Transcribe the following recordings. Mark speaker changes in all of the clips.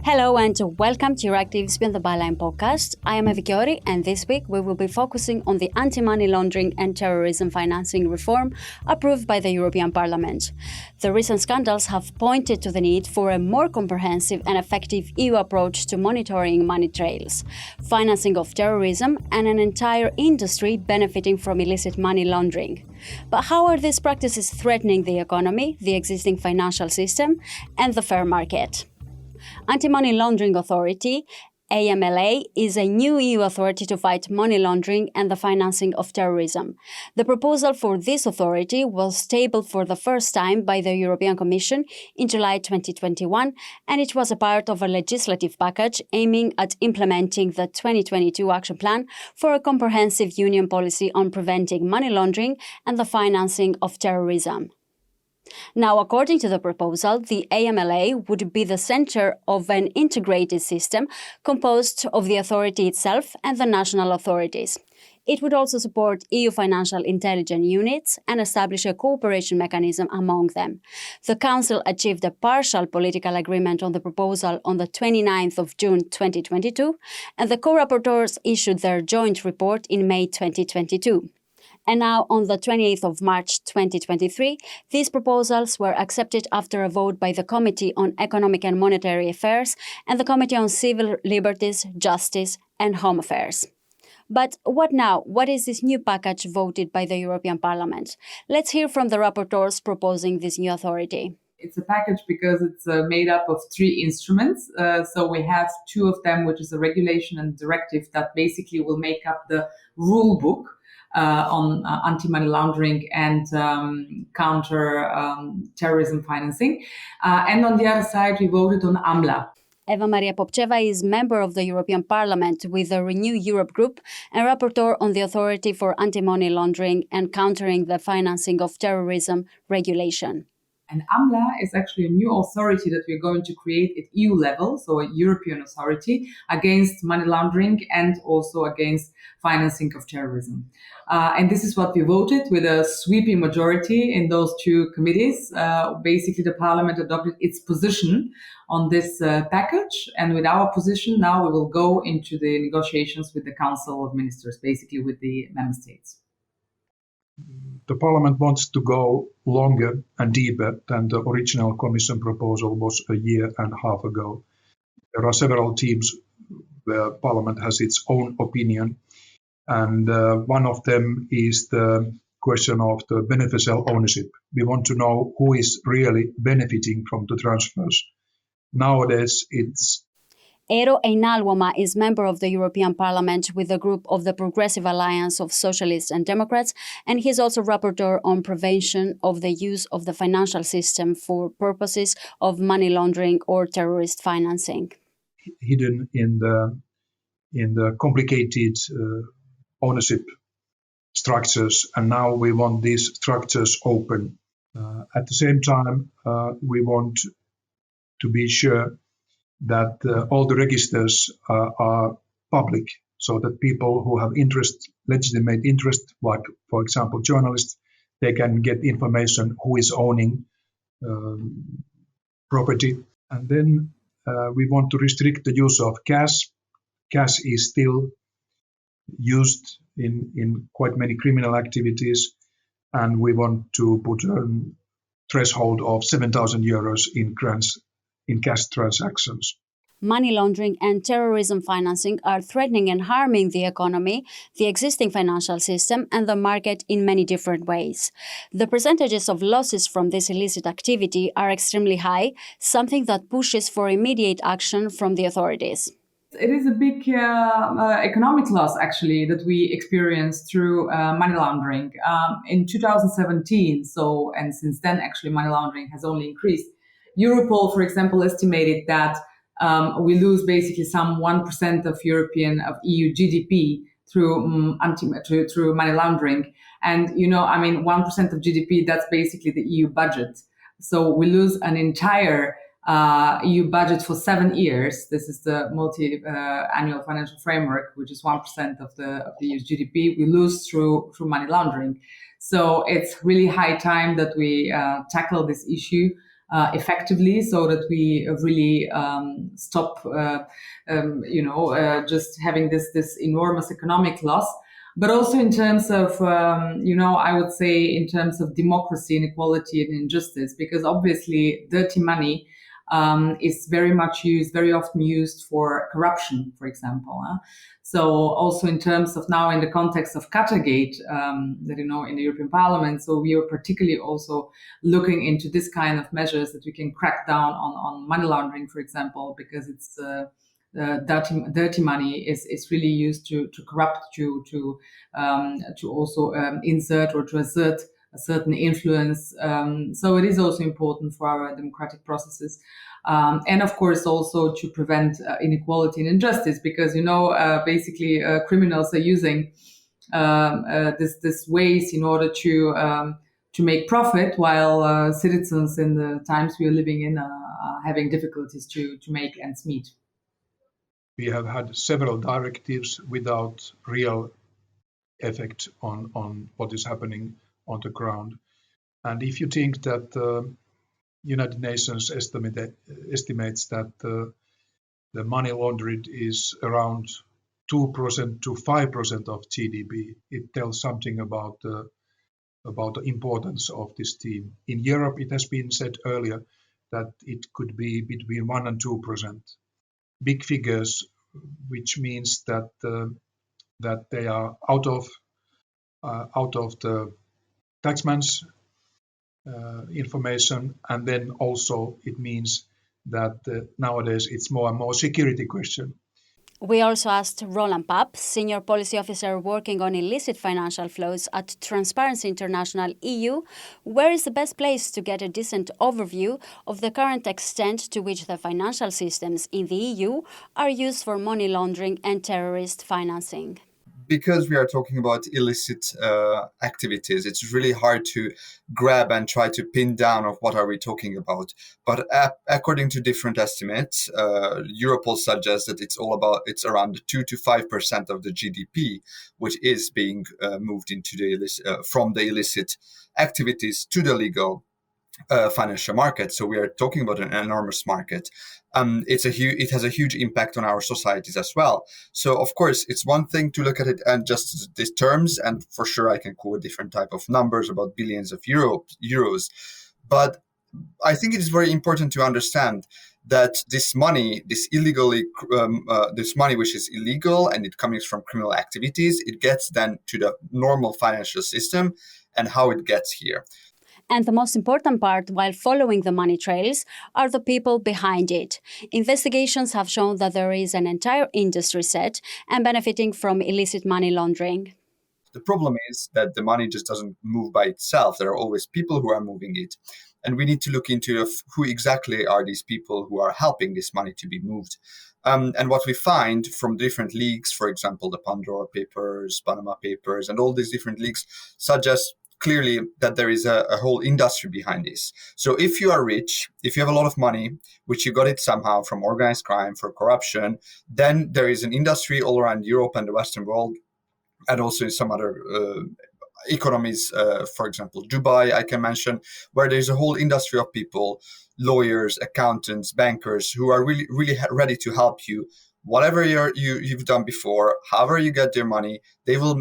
Speaker 1: Hello and welcome to Euractiv's Beyond the Byline podcast. I am Eero, and this week we will be focusing on the anti-money laundering and terrorism financing reform approved by the European Parliament. The recent scandals have pointed to the need for a more comprehensive and effective EU approach to monitoring money trails, financing of terrorism, and an entire industry benefiting from illicit money laundering. But how are these practices threatening the economy, the existing financial system, and the fair market? Anti-Money Laundering Authority, AMLA, is a new EU authority to fight money laundering and the financing of terrorism. The proposal for this authority was tabled for the first time by the European Commission in July 2021, and it was a part of a legislative package aiming at implementing the 2022 Action Plan for a comprehensive union policy on preventing money laundering and the financing of terrorism. Now, according to the proposal, the AMLA would be the center of an integrated system composed of the authority itself and the national authorities. It would also support EU financial intelligence units and establish a cooperation mechanism among them. The Council achieved a partial political agreement on the proposal on the 29th of June 2022, and the co-rapporteurs issued their joint report in May 2022. And now, on the 28th of March 2023, these proposals were accepted after a vote by the Committee on Economic and Monetary Affairs and the Committee on Civil Liberties, Justice and Home Affairs. But what now? What is this new package voted by the European Parliament? Let's hear from the rapporteurs proposing this new authority.
Speaker 2: It's a package because it's made up of three instruments. So we have two of them, which is a regulation and directive that basically will make up the rule book on anti-money laundering and counter terrorism financing. And on the other side, we voted on AMLA.
Speaker 1: Eva Maria Poptcheva is member of the European Parliament with the Renew Europe group and rapporteur on the Authority for Anti-Money Laundering and Countering the Financing of Terrorism regulation.
Speaker 2: And AMLA is actually a new authority that we're going to create at EU level, so a European authority against money laundering and also against financing of terrorism. And this is what we voted with a sweeping majority in those two committees. Basically, the Parliament adopted its position on this package. And with our position, now we will go into the negotiations with the Council of Ministers, basically with the member states.
Speaker 3: The Parliament wants to go longer and deeper than the original Commission proposal was a year and a half ago. There are several themes where Parliament has its own opinion, and one of them is the question of the beneficial ownership. We want to know who is really benefiting from the transfers. Nowadays, it's
Speaker 1: Eero Heinäluoma is member of the European Parliament with the group of the Progressive Alliance of Socialists and Democrats, and he is also rapporteur on prevention of the use of the financial system for purposes of money laundering or terrorist financing.
Speaker 3: Hidden in the complicated ownership structures, and now we want these structures open. At the same time, we want to be sure that all the registers are public, so that people who have legitimate interest, like, for example, journalists, they can get information who is owning property. And then we want to restrict the use of cash. Cash is still used in quite many criminal activities, and we want to put a threshold of 7,000 euros in cash transactions.
Speaker 1: Money laundering and terrorism financing are threatening and harming the economy, the existing financial system, and the market in many different ways. The percentages of losses from this illicit activity are extremely high, something that pushes for immediate action from the authorities.
Speaker 2: It is a big economic loss, actually, that we experienced through money laundering. In 2017, and since then, actually, money laundering has only increased. Europol, for example, estimated that we lose basically some 1% of EU GDP through money laundering. And, 1% of GDP, that's basically the EU budget. So we lose an entire EU budget for 7 years. This is the multi-annual financial framework, which is 1% of the EU's GDP. We lose through money laundering. So it's really high time that we tackle this issue. effectively, so that we really stop, just having this enormous economic loss. But also in terms of, I would say in terms of democracy, inequality, and injustice, because obviously dirty money is very often used for corruption, for example. So also in terms of now in the context of Qatargate, that in the European Parliament, so we are particularly also looking into this kind of measures that we can crack down on money laundering, for example, because it's dirty money is really used to corrupt, to also insert or to assert a certain influence. So it is also important for our democratic processes. And of course, also to prevent inequality and injustice, because basically criminals are using this ways in order to make profit, while citizens in the times we are living in are having difficulties to make ends meet.
Speaker 3: We have had several directives without real effect on what is happening on the ground. And if you think that United Nations estimates that the money laundered is around 2% to 5% of GDP, it tells something about the importance of this theme. In Europe, it has been said earlier that it could be between 1 and 2%. Big figures, which means that they are out of the taxman's information, and then also it means that nowadays it's more and more security question.
Speaker 1: We also asked Roland Papp, Senior Policy Officer working on illicit financial flows at Transparency International EU, where is the best place to get a decent overview of the current extent to which the financial systems in the EU are used for money laundering and terrorist financing.
Speaker 4: Because we are talking about illicit activities, it's really hard to grab and try to pin down of what are we talking about. But according to different estimates, Europol suggests that it's around 2 to 5% of the GDP, which is being moved into from the illicit activities to the legal financial market. So we are talking about an enormous market. It has a huge impact on our societies as well. So of course, it's one thing to look at it and just these terms, and for sure I can quote different type of numbers about billions of euros. But I think it is very important to understand that this money, this money which is illegal and it comes from criminal activities, it gets then to the normal financial system and how it gets here.
Speaker 1: And the most important part, while following the money trails, are the people behind it. Investigations have shown that there is an entire industry set and benefiting from illicit money laundering.
Speaker 4: The problem is that the money just doesn't move by itself. There are always people who are moving it. And we need to look into who exactly are these people who are helping this money to be moved. And what we find from different leaks, for example, the Pandora Papers, Panama Papers, and all these different leaks suggest clearly that there is a whole industry behind this. So if you are rich, if you have a lot of money, which you got it somehow from organized crime, for corruption, then there is an industry all around Europe and the Western world, and also in some other economies, for example, Dubai, I can mention, where there's a whole industry of people, lawyers, accountants, bankers, who are really, really ready to help you. Whatever you've done before, however you get their money, they will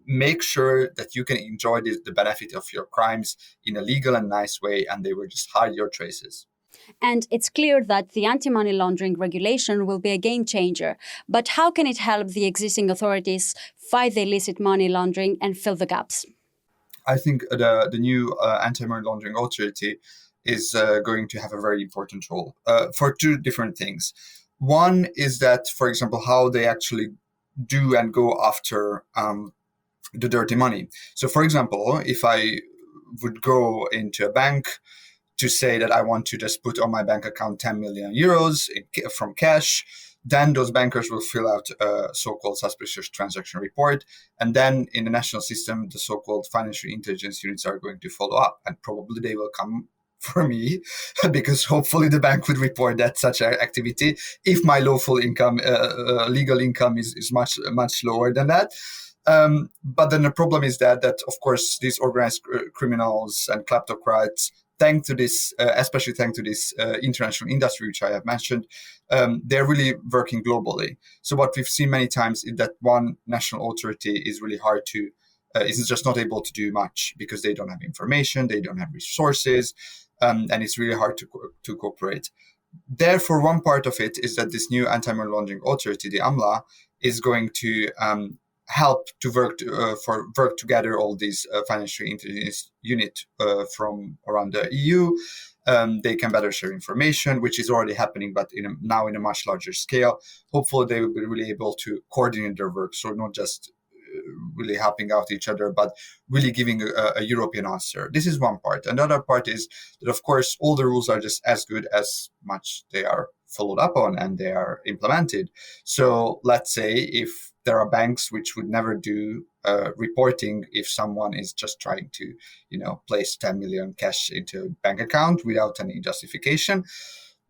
Speaker 4: make sure that you can enjoy the benefit of your crimes in a legal and nice way, and they will just hide your traces.
Speaker 1: And it's clear that the anti-money laundering regulation will be a game changer. But how can it help the existing authorities fight the illicit money laundering and fill the gaps?
Speaker 4: I think the new anti-money laundering authority is going to have a very important role for two different things. One is that, for example, how they actually do and go after the dirty money. So, for example, if I would go into a bank to say that I want to just put on my bank account 10 million euros from cash, then those bankers will fill out a so-called suspicious transaction report. And then in the national system, the so-called financial intelligence units are going to follow up, and probably they will come for me because hopefully the bank would report that such an activity if my lawful income, legal income is much lower than that. But then the problem is that of course these organized criminals and kleptocrats, thanks to this, especially thanks to this international industry, which I have mentioned, they're really working globally. So what we've seen many times is that one national authority is really hard to, is just not able to do much because they don't have information, they don't have resources, and it's really hard to cooperate. Therefore, one part of it is that this new anti-money laundering authority, the AMLA, is going to help to work together all these financial intelligence unit from around the EU. They can better share information, which is already happening, but now in a much larger scale. Hopefully, they will be really able to coordinate their work, so not just really helping out each other, but really giving a European answer. This is one part. Another part is that, of course, all the rules are just as good as much they are followed up on and they are implemented. So let's say if there are banks which would never do reporting if someone is just trying to, place 10 million cash into a bank account without any justification,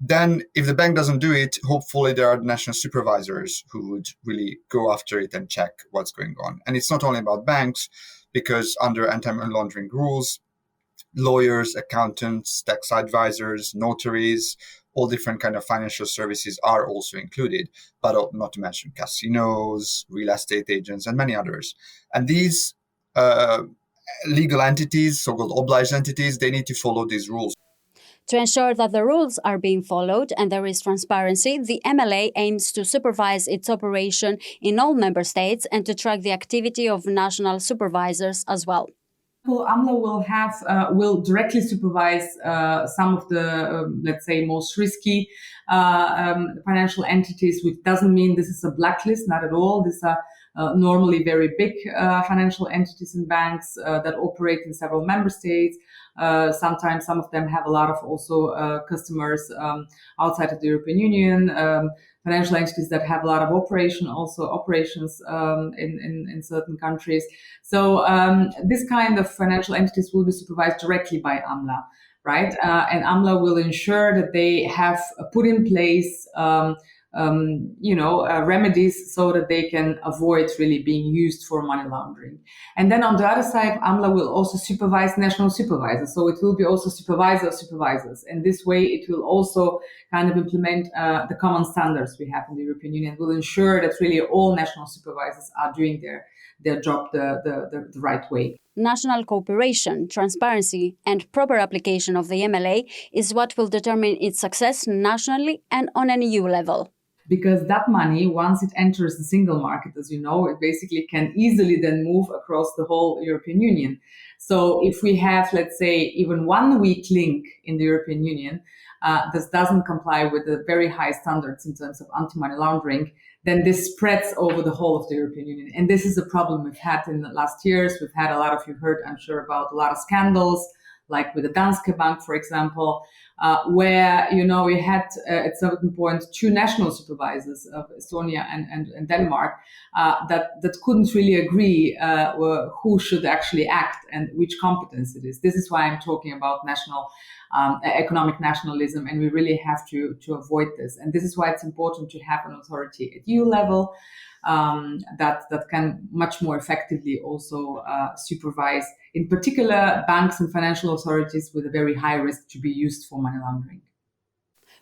Speaker 4: then if the bank doesn't do it, hopefully there are national supervisors who would really go after it and check what's going on. And it's not only about banks, because under anti-money laundering rules, lawyers, accountants, tax advisors, notaries, all different kind of financial services are also included, but not to mention casinos, real estate agents, and many others. And these legal entities, so-called obliged entities, they need to follow these rules.
Speaker 1: To ensure that the rules are being followed and there is transparency, the MLA aims to supervise its operation in all member states and to track the activity of national supervisors as well.
Speaker 2: AMLA will directly supervise some of the, let's say, most risky financial entities, which doesn't mean this is a blacklist, not at all. These are normally very big financial entities and banks that operate in several member states. Sometimes some of them have a lot of also customers outside of the European Union, financial entities that have a lot of operations in certain countries. So this kind of financial entities will be supervised directly by AMLA, right? And AMLA will ensure that they have put in place remedies so that they can avoid really being used for money laundering. And then on the other side, AMLA will also supervise national supervisors. So it will be also supervisor of supervisors. And this way it will also kind of implement the common standards we have in the European Union. It will ensure that really all national supervisors are doing their job the right way.
Speaker 1: National cooperation, transparency, and proper application of the MLA is what will determine its success nationally and on an EU level.
Speaker 2: Because that money, once it enters the single market, as you know, it basically can easily then move across the whole European Union. So if we have, let's say, even one weak link in the European Union, this doesn't comply with the very high standards in terms of anti-money laundering, then this spreads over the whole of the European Union. And this is a problem we've had in the last years. We've had you've heard, I'm sure, about a lot of scandals, like with the Danske Bank, for example, where, we had at certain point two national supervisors of Estonia and Denmark that couldn't really agree who should actually act and which competence it is. This is why I'm talking about national economic nationalism, and we really have to avoid this. And this is why it's important to have an authority at EU level that can much more effectively also supervise, in particular, banks and financial authorities with a very high risk to be used for money laundering.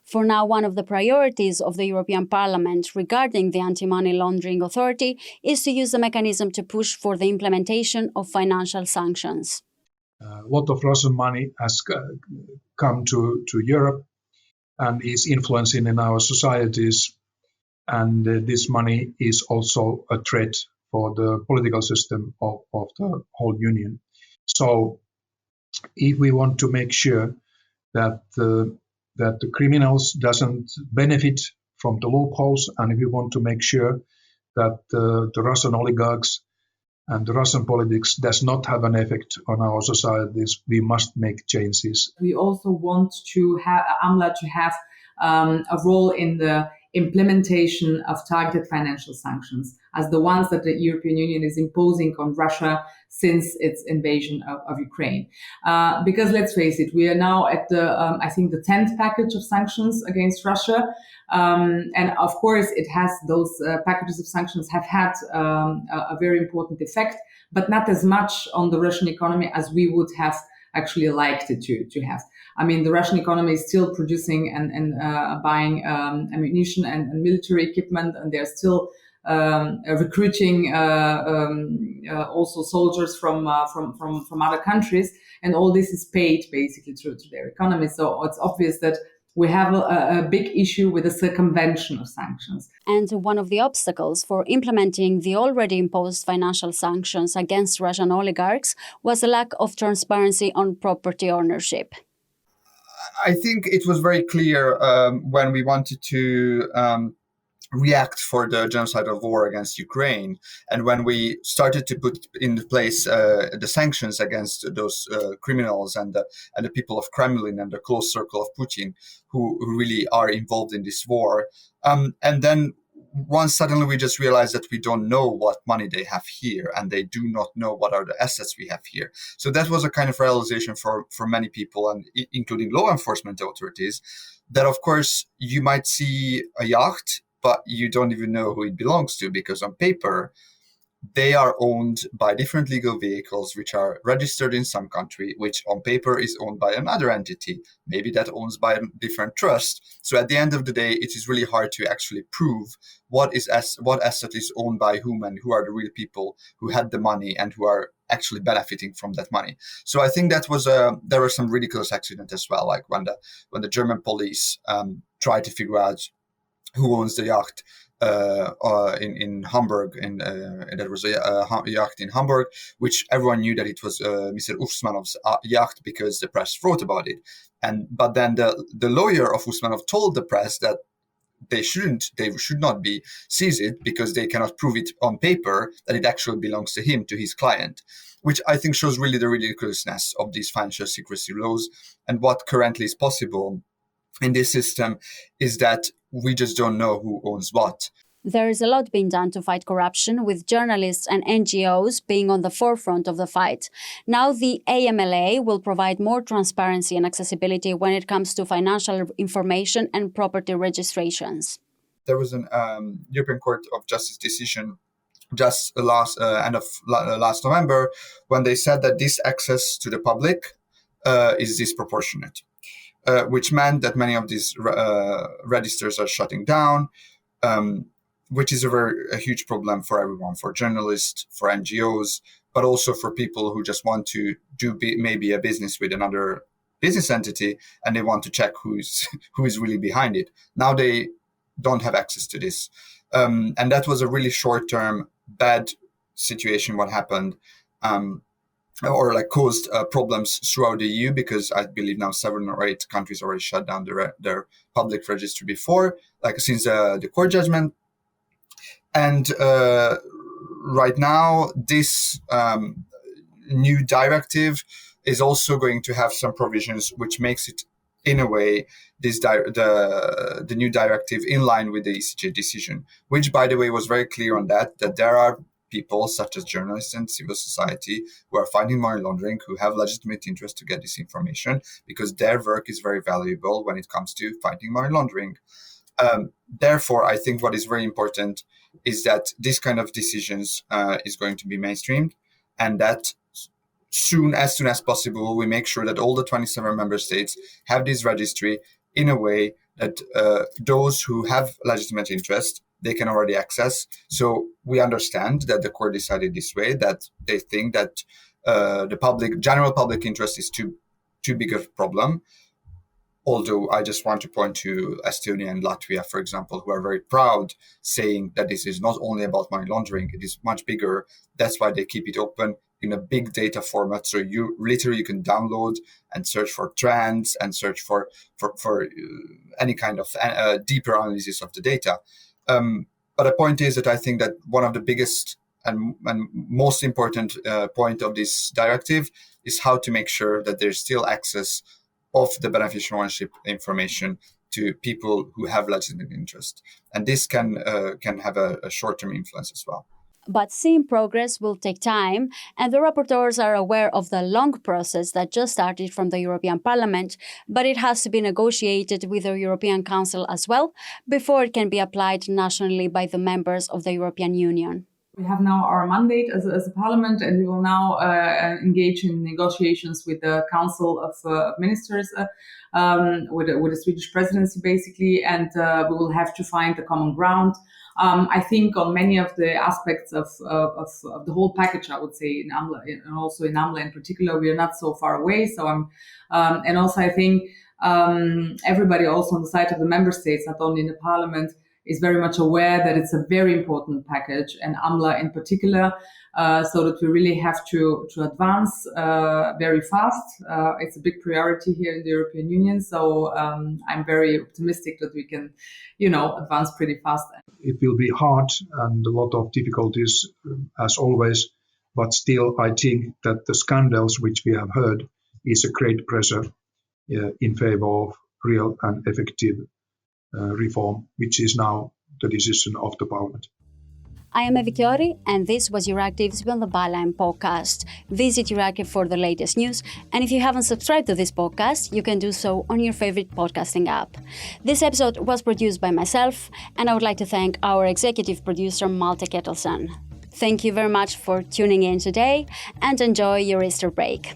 Speaker 1: For now, one of the priorities of the European Parliament regarding the Anti-Money Laundering Authority is to use the mechanism to push for the implementation of financial sanctions.
Speaker 3: A lot of Russian money has come to Europe and is influencing in our societies. And this money is also a threat for the political system of the whole union. So if we want to make sure that the criminals doesn't benefit from the loopholes, and if we want to make sure that the Russian oligarchs and the Russian politics does not have an effect on our societies, we must make changes.
Speaker 2: We also want to have AMLA to have a role in the implementation of targeted financial sanctions, as the ones that the European Union is imposing on Russia since its invasion of Ukraine. Because let's face it, we are now at I think the 10th package of sanctions against Russia. And of course, those packages of sanctions have had a very important effect, but not as much on the Russian economy as we would have actually liked it to have. I mean, the Russian economy is still producing and buying ammunition and military equipment, and they're still recruiting also soldiers from other countries, and all this is paid basically through their economy. So it's obvious that we have a big issue with the circumvention of sanctions.
Speaker 1: And one of the obstacles for implementing the already imposed financial sanctions against Russian oligarchs was a lack of transparency on property ownership.
Speaker 4: I think it was very clear when we wanted to react for the genocidal war against Ukraine, and when we started to put in place the sanctions against those criminals and the people of Kremlin and the close circle of Putin who really are involved in this war. And then once suddenly we just realized that we don't know what money they have here, and they do not know what are the assets we have here. So that was a kind of realization for many people, and including law enforcement authorities, that of course you might see a yacht, but you don't even know who it belongs to, because on paper, they are owned by different legal vehicles which are registered in some country, which on paper is owned by another entity, maybe that owns by a different trust. So at the end of the day, it is really hard to actually prove what asset is owned by whom and who are the real people who had the money and who are actually benefiting from that money. So I think that was there were some ridiculous accidents as well, like when the German police tried to figure out who owns the yacht in Hamburg, and there was a yacht in Hamburg, which everyone knew that it was Mr. Usmanov's yacht because the press wrote about it. But then the lawyer of Usmanov told the press that they should not be seize it because they cannot prove it on paper that it actually belongs to him, to his client, which I think shows really the ridiculousness of these financial secrecy laws. And what currently is possible in this system is that we just don't know who owns what.
Speaker 1: There is a lot being done to fight corruption, with journalists and NGOs being on the forefront of the fight. Now the AMLA will provide more transparency and accessibility when it comes to financial information and property registrations.
Speaker 4: There was an European Court of Justice decision just end of last November, when they said that this access to the public is disproportionate. Which meant that many of these registers are shutting down, which is a huge problem for everyone, for journalists, for NGOs, but also for people who just want to do maybe a business with another business entity, and they want to check who is really behind it. Now they don't have access to this. And that was a really short-term bad situation, what happened. Or like caused problems throughout the EU, because I believe now 7 or 8 countries already shut down their public registry before, like since the court judgment. And right now, this new directive is also going to have some provisions which makes it, in a way, the new directive in line with the ECJ decision, which, by the way, was very clear on that there are people such as journalists and civil society who are fighting money laundering, who have legitimate interest to get this information because their work is very valuable when it comes to fighting money laundering. Therefore, I think what is very important is that this kind of decisions is going to be mainstreamed, and that as soon as possible, we make sure that all the 27 member states have this registry in a way that those who have legitimate interest, they can already access. So we understand that the court decided this way, that they think that the general public interest is too big of a problem. Although I just want to point to Estonia and Latvia, for example, who are very proud, saying that this is not only about money laundering, it is much bigger. That's why they keep it open in a big data format. So you can download and search for trends and search for any kind of deeper analysis of the data. But the point is that I think that one of the biggest and most important point of this directive is how to make sure that there's still access of the beneficial ownership information to people who have legitimate interest. And this can have a short-term influence as well.
Speaker 1: But seeing progress will take time, and the rapporteurs are aware of the long process that just started from the European Parliament, but it has to be negotiated with the European Council as well before it can be applied nationally by the members of the European Union.
Speaker 2: We have now our mandate as a parliament, and we will now engage in negotiations with the Council of Ministers, with the Swedish presidency, basically, and we will have to find the common ground. I think on many of the aspects of the whole package, I would say in AMLA, and also in AMLA in particular, we are not so far away. So and also I think everybody also on the side of the member states, not only in the parliament, is very much aware that it's a very important package, and AMLA in particular, so that we really have to advance very fast. It's a big priority here in the European Union, so I'm very optimistic that we can, advance pretty fast.
Speaker 3: It will be hard and a lot of difficulties, as always, but still I think that the scandals which we have heard is a great pressure in favor of real and effective reform, which is now the decision of the Parliament.
Speaker 1: I am Eero, and this was Euractiv's Beyond the Byline podcast. Visit Euractiv for the latest news, and if you haven't subscribed to this podcast, you can do so on your favorite podcasting app. This episode was produced by myself, and I would like to thank our executive producer, Malte Kettelsen. Thank you very much for tuning in today, and enjoy your Easter break.